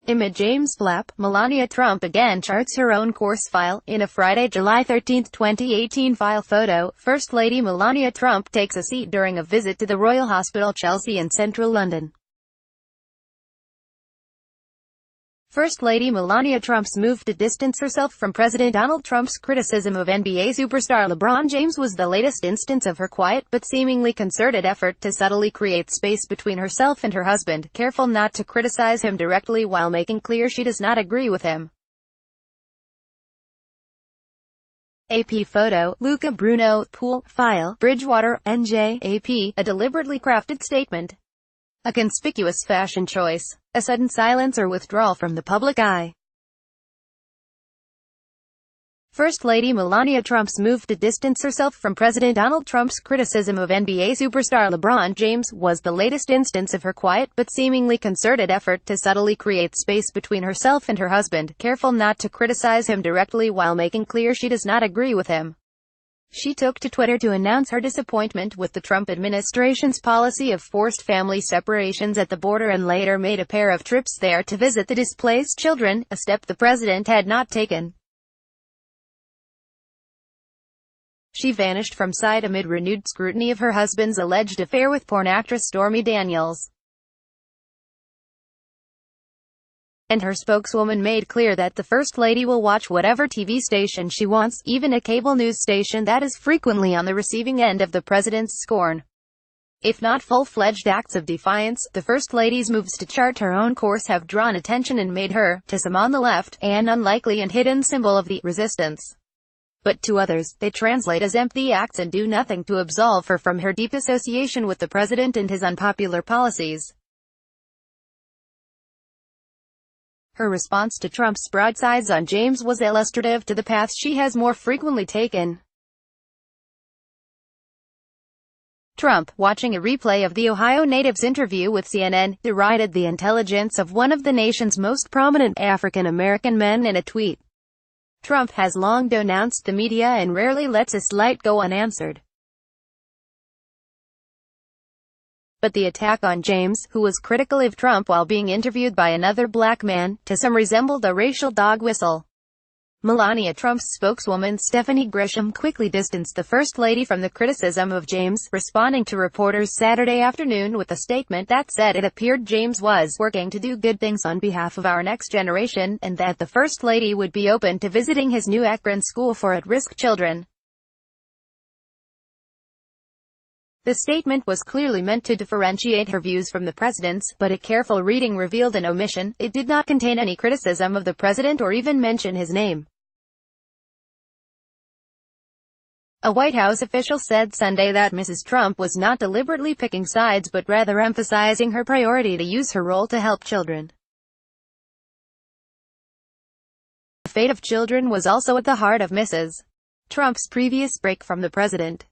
Image James flap, Melania Trump again charts her own course file. In a Friday, July 13, 2018 file photo, First Lady Melania Trump takes a seat during a visit to the Royal Hospital Chelsea in central London. First Lady Melania Trump's move to distance herself from President Donald Trump's criticism of NBA superstar LeBron James was the latest instance of her quiet but seemingly concerted effort to subtly create space between herself and her husband, careful not to criticize him directly while making clear she does not agree with him. AP photo, Luca Bruno, pool, file, Bridgewater, NJ, AP, a deliberately crafted statement. A conspicuous fashion choice. A sudden silence or withdrawal from the public eye. First Lady Melania Trump's move to distance herself from President Donald Trump's criticism of NBA superstar LeBron James was the latest instance of her quiet but seemingly concerted effort to subtly create space between herself and her husband, careful not to criticize him directly while making clear she does not agree with him. She took to Twitter to announce her disappointment with the Trump administration's policy of forced family separations at the border and later made a pair of trips there to visit the displaced children, a step the president had not taken. She vanished from sight amid renewed scrutiny of her husband's alleged affair with porn actress Stormy Daniels. And her spokeswoman made clear that the First Lady will watch whatever TV station she wants, even a cable news station that is frequently on the receiving end of the president's scorn. If not full-fledged acts of defiance, the First Lady's moves to chart her own course have drawn attention and made her, to some on the left, an unlikely and hidden symbol of the resistance. But to others, they translate as empty acts and do nothing to absolve her from her deep association with the president and his unpopular policies. Her response to Trump's broadsides on James was illustrative to the path she has more frequently taken. Trump, watching a replay of the Ohio native's interview with CNN, derided the intelligence of one of the nation's most prominent African-American men in a tweet. Trump has long denounced the media and rarely lets a slight go unanswered. But the attack on James, who was critical of Trump while being interviewed by another black man, to some resembled a racial dog whistle. Melania Trump's spokeswoman Stephanie Grisham quickly distanced the First Lady from the criticism of James, responding to reporters Saturday afternoon with a statement that said it appeared James was working to do good things on behalf of our next generation, and that the First Lady would be open to visiting his new Akron school for at-risk children. The statement was clearly meant to differentiate her views from the president's, but a careful reading revealed an omission. It did not contain any criticism of the president or even mention his name. A White House official said Sunday that Mrs. Trump was not deliberately picking sides but rather emphasizing her priority to use her role to help children. The fate of children was also at the heart of Mrs. Trump's previous break from the president.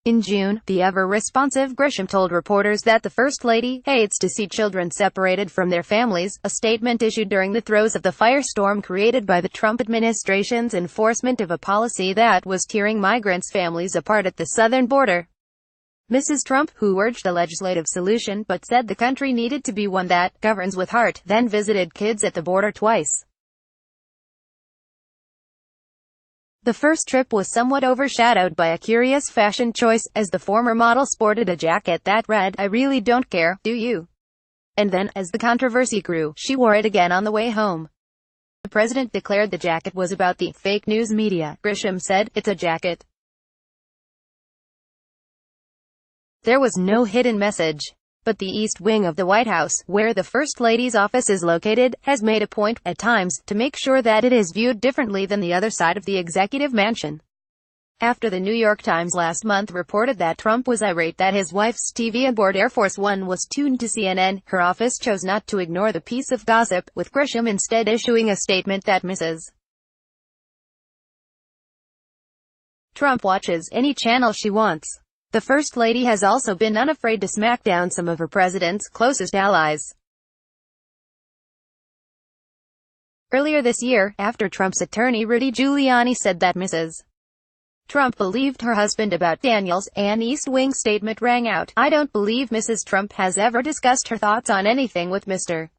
In June, the ever-responsive Grisham told reporters that the First Lady hates to see children separated from their families, a statement issued during the throes of the firestorm created by the Trump administration's enforcement of a policy that was tearing migrants' families apart at the southern border. Mrs. Trump, who urged a legislative solution but said the country needed to be one that governs with heart, then visited kids at the border twice. The first trip was somewhat overshadowed by a curious fashion choice, as the former model sported a jacket that read, "I really don't care, do you?" And then, as the controversy grew, she wore it again on the way home. The president declared the jacket was about the fake news media. Grisham said, "It's a jacket. There was no hidden message." But the East Wing of the White House, where the First Lady's office is located, has made a point, at times, to make sure that it is viewed differently than the other side of the executive mansion. After the New York Times last month reported that Trump was irate that his wife's TV aboard Air Force One was tuned to CNN, her office chose not to ignore the piece of gossip, with Grisham instead issuing a statement that Mrs. Trump watches any channel she wants. The First Lady has also been unafraid to smack down some of her president's closest allies. Earlier this year, after Trump's attorney Rudy Giuliani said that Mrs. Trump believed her husband about Daniels. An East Wing statement rang out, "I don't believe Mrs. Trump has ever discussed her thoughts on anything with Mr.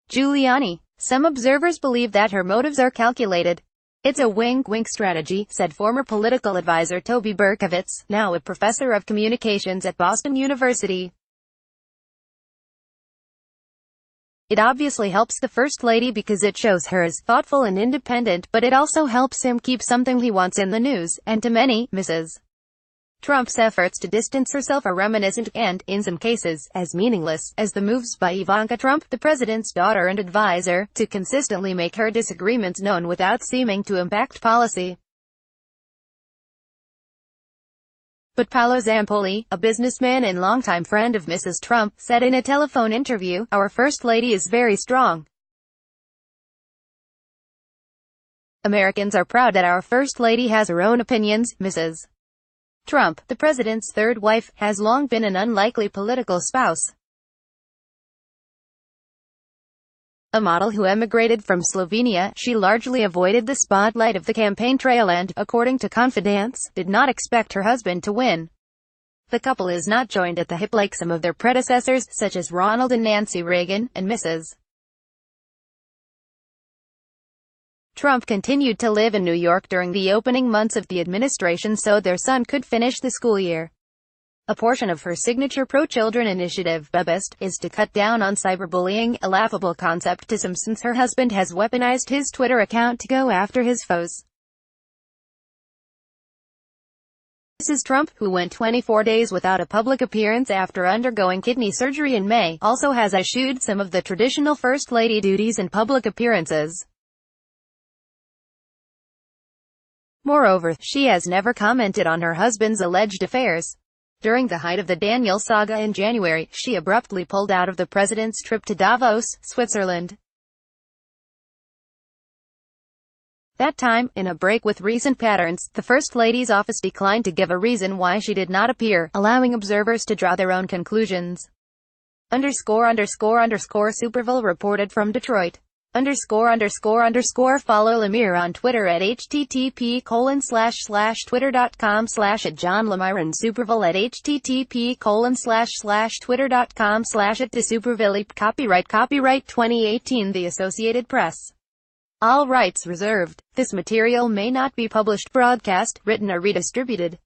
Giuliani. Some observers believe that her motives are calculated. It's a wink-wink strategy," said former political advisor Toby Berkowitz, now a professor of communications at Boston University. "It obviously helps the First Lady because it shows her as thoughtful and independent, but it also helps him keep something he wants in the news, and to many, Mrs. Trump's efforts to distance herself are reminiscent and, in some cases, as meaningless as the moves by Ivanka Trump, the president's daughter and advisor, to consistently make her disagreements known without seeming to impact policy." But Paolo Zampoli, a businessman and longtime friend of Mrs. Trump, said in a telephone interview, "Our First Lady is very strong. Americans are proud that our First Lady has her own opinions." Mrs. Trump, the president's third wife, has long been an unlikely political spouse. A model who emigrated from Slovenia, she largely avoided the spotlight of the campaign trail and, according to Confidence, did not expect her husband to win. The couple is not joined at the hip like some of their predecessors, such as Ronald and Nancy Reagan, and Mrs. Trump continued to live in New York during the opening months of the administration so their son could finish the school year. A portion of her signature pro-children initiative, Bebest, is to cut down on cyberbullying, a laughable concept to some since her husband has weaponized his Twitter account to go after his foes. Mrs. Trump, who went 24 days without a public appearance after undergoing kidney surgery in May, also has eschewed some of the traditional First Lady duties and public appearances. Moreover, she has never commented on her husband's alleged affairs. During the height of the Daniels saga in January, she abruptly pulled out of the president's trip to Davos, Switzerland. That time, in a break with recent patterns, the First Lady's office declined to give a reason why she did not appear, allowing observers to draw their own conclusions. Superville reported from Detroit. Follow Lemire on Twitter at http://twitter.com/@JohnLemireand Superville at http://twitter.com/@DeSuperville. Copyright 2018 The Associated Press. All rights reserved. This material may not be published, broadcast, written or redistributed.